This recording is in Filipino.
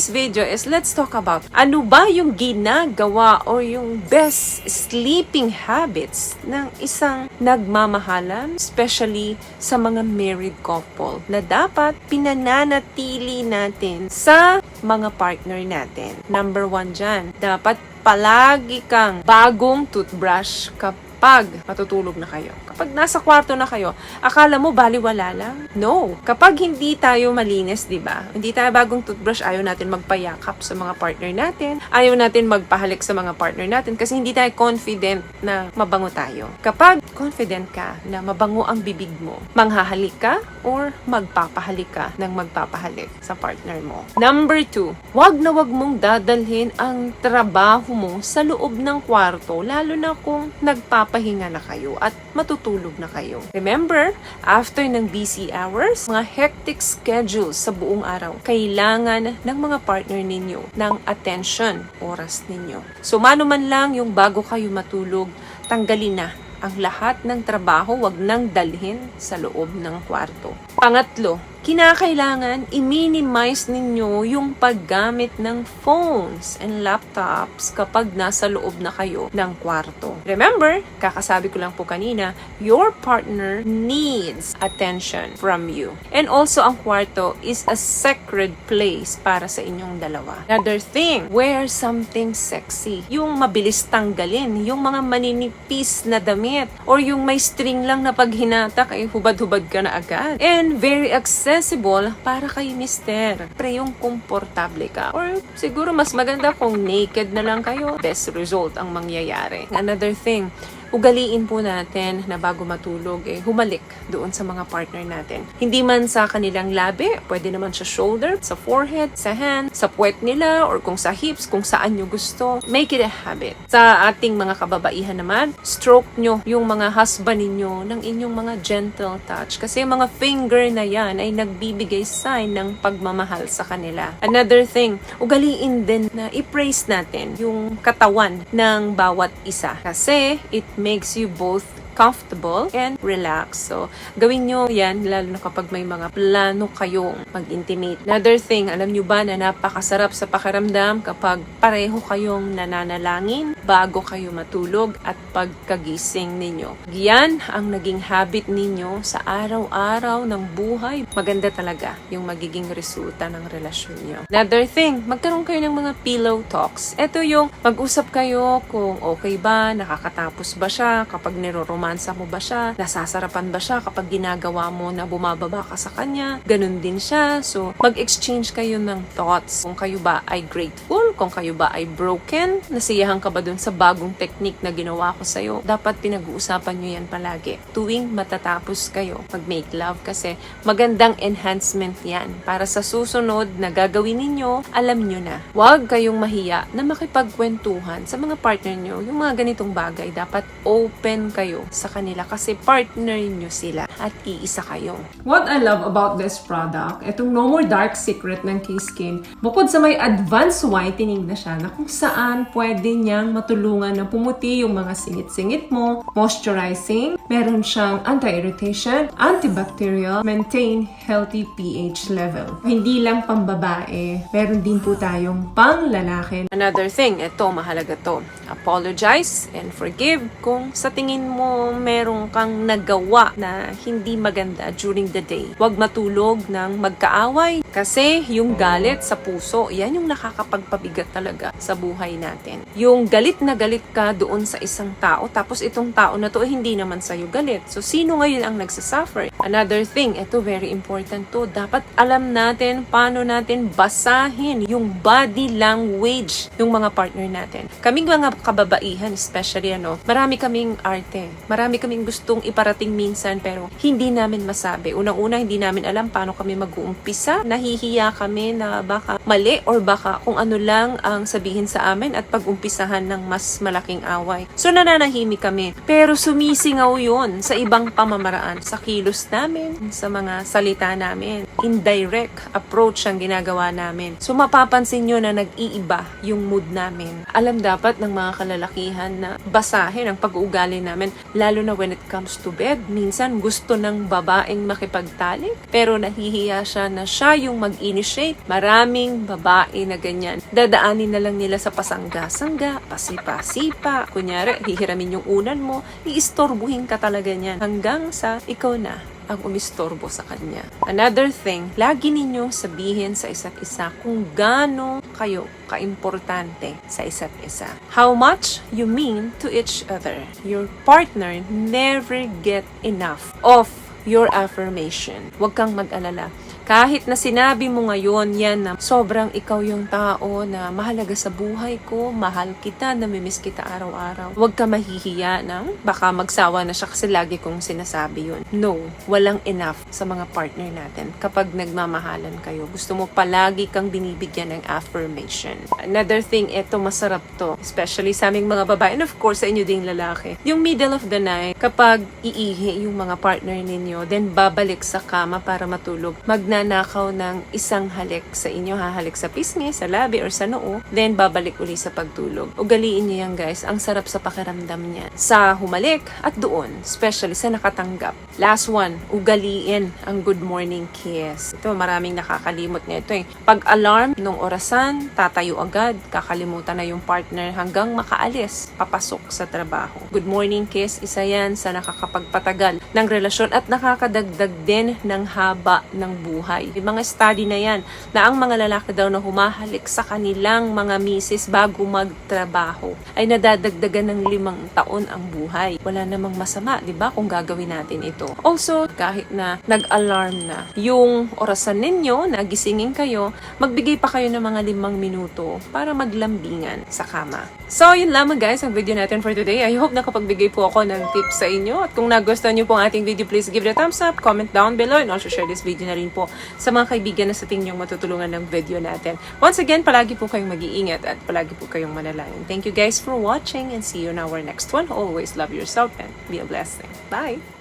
today's video is let's talk about ano ba yung ginagawa o yung best sleeping habits ng isang nagmamahalan, especially sa mga married couple na dapat pinananatili natin sa mga partner natin. Number 1 dyan, dapat palagi kang bagong toothbrush kapag matutulog na kayo. Kapag nasa kwarto na kayo, akala mo baliwala lang? No. Kapag hindi tayo malinis, di ba? Hindi tayo bagong toothbrush, ayaw natin magpayakap sa mga partner natin. Ayaw natin magpahalik sa mga partner natin kasi hindi tayo confident na mabango tayo. Kapag confident ka na mabango ang bibig mo, manghahalik ka or magpapahalik ka ng magpapahalik sa partner mo. Number 2, wag na wag mong dadalhin ang trabaho mo sa loob ng kwarto, lalo na kung nagpapahinga na kayo at matutulog na kayo. Remember, after ng busy hours, mga hectic schedules sa buong araw, kailangan ng mga partner ninyo ng attention, oras ninyo. So, mano man lang yung bago kayo matulog, tanggalin na ang lahat ng trabaho, wag nang dalhin sa loob ng kwarto. Pangatlo, kinakailangan i-minimize ninyo yung paggamit ng phones and laptops kapag nasa loob na kayo ng kwarto. Remember, kakasabi ko lang po kanina, your partner needs attention from you. And also, ang kwarto is a sacred place para sa inyong dalawa. Another thing, wear something sexy. Yung mabilis tanggalin, yung mga maninipis na damit, or yung may string lang na pag hinatak ay hubad-hubad ka na agad. And very accessible para kay mister. Pre, yung komportable ka. Or siguro mas maganda kung naked na lang kayo. Best result ang mangyayari. Another thing, ugaliin po natin na bago matulog, humalik doon sa mga partner natin. Hindi man sa kanilang labi, pwede naman sa shoulder, sa forehead, sa hand, sa puwet nila, or kung sa hips, kung saan nyo gusto. Make it a habit. Sa ating mga kababaihan naman, stroke nyo yung mga husband ninyo ng inyong mga gentle touch. Kasi mga finger na yan ay nagbibigay sign ng pagmamahal sa kanila. Another thing, ugaliin din na i-praise natin yung katawan ng bawat isa. Kasi it makes you both comfortable and relaxed. So, gawin nyo yan, lalo na kapag may mga plano kayong mag-intimate. Another thing, alam nyo ba na napakasarap sa pakiramdam kapag pareho kayong nananalangin bago kayo matulog at pagkagising ninyo. Yan ang naging habit ninyo sa araw-araw ng buhay. Maganda talaga yung magiging resulta ng relasyon nyo. Another thing, magkaroon kayo ng mga pillow talks. Ito yung mag-usap kayo kung okay ba, nakakatapos ba siya, kapag niroromansa mo ba siya, nasasarapan ba siya kapag ginagawa mo na bumababa ka sa kanya, ganun din siya. So, mag-exchange kayo ng thoughts. Kung kayo ba ay grateful, kung kayo ba ay broken, nasiyahan ka ba dun sa bagong technique na ginawa ko sa'yo, dapat pinag-uusapan nyo yan palagi. Tuwing matatapos kayo, mag-make love kasi magandang enhancement yan. Para sa susunod na gagawin ninyo, alam nyo na. Huwag kayong mahiya na makipagkwentuhan sa mga partner nyo. Yung mga ganitong bagay, dapat open kayo sa kanila kasi partner nyo sila at iisa kayo. What I love about this product, itong No More Dark Secret ng K-Skin, bukod sa may advanced whitening na siya na kung saan pwede niyang matulungan na pumuti yung mga singit-singit mo, moisturizing, meron siyang anti-irritation, antibacterial, maintain healthy pH level. Hindi lang pang babae, meron din po tayong pang lalaki. Another thing, ito mahalaga to. Apologize and forgive kung sa tingin mo meron kang nagawa na hindi maganda during the day. Huwag matulog ng magkaaway kasi yung galit sa puso, yan yung nakakapagpabigat talaga sa buhay natin. Yung galit na galit ka doon sa isang tao tapos itong tao na to hindi naman sa'yo galit. So, sino ngayon ang nagsasuffer? Another thing, ito very important to. Dapat alam natin paano natin basahin yung body language ng mga partner natin. Kaming mga kababaihan, especially marami kaming arte. Marami kaming gustong iparating minsan pero hindi namin masabi. Unang-una, hindi namin alam paano kami mag-uumpisa. Nahihiya kami na baka mali or baka kung ano lang ang sabihin sa amin at pag-umpisahan ng ng mas malaking away. So nananahimik kami. Pero sumisingaw yun sa ibang pamamaraan, sa kilos namin, sa mga salita namin. Indirect approach ang ginagawa namin. So mapapansin nyo na nag-iiba yung mood namin. Alam dapat ng mga kalalakihan na basahin ang pag-uugali namin, lalo na when it comes to bed. Minsan gusto ng babaeng makipagtalik, pero nahihiya siya na siya yung mag-initiate. Maraming babae na ganyan. Dadaanin na lang nila sa pasangga-sangga, pasipa-sipa. Kunyari, hihiramin yung unan mo, iistorbuhin ka talaga niyan. Hanggang sa ikaw na ang umistorbo sa kanya. Another thing, lagi ninyong sabihin sa isa't isa kung gaano kayo kaimportante sa isa't isa. How much you mean to each other. Your partner never get enough of your affirmation. Huwag kang mag-alala. Kahit na sinabi mo ngayon yan na sobrang ikaw yung tao na mahalaga sa buhay ko, mahal kita, namimiss kita araw-araw. Huwag ka mahihiya na baka magsawa na siya kasi lagi kong sinasabi yun. No, walang enough sa mga partner natin. Kapag nagmamahalan kayo, gusto mo palagi kang binibigyan ng affirmation. Another thing, ito masarap to. Especially sa aming mga babae and of course sa inyo ding lalaki. Yung middle of the night, kapag iihi yung mga partner ninyo, then babalik sa kama para matulog, magnanakaw ng isang halik sa inyo, hahalik sa pisngi, sa labi, or sa noo, then babalik uli sa pagtulog. Ugaliin niyo yan guys, ang sarap sa pakiramdam niya. Sa humalik at doon, especially sa nakatanggap. Last one, ugaliin ang good morning kiss. Ito, maraming nakakalimot nito eh. Pag-alarm nung orasan, tatayo agad, kakalimutan na yung partner hanggang makaalis, papasok sa trabaho. Good morning kiss, isa yan sa nakakapagpatagal ng relasyon at nakakadagdag din ng haba ng buhay. Yung mga study na yan, na ang mga lalaki daw na humahalik sa kanilang mga misis bago magtrabaho, ay nadadagdagan ng 5 taon ang buhay. Wala namang masama, di ba, kung gagawin natin ito. Also, kahit na nag-alarm na yung orasan ninyo, nagisingin kayo, magbigay pa kayo ng mga 5 minuto para maglambingan sa kama. So, yun lamang guys ang video natin for today. I hope nakapagbigay po ako ng tips sa inyo. At kung nagustuhan nyo po ang ating video, please give it a thumbs up, comment down below, and also share this video na rin po sa mga kaibigan na sa tingin nyong matutulungan ng video natin. Once again, palagi po kayong mag-iingat at palagi po kayong manalangin. Thank you guys for watching and see you in our next one. Always love yourself and be a blessing. Bye!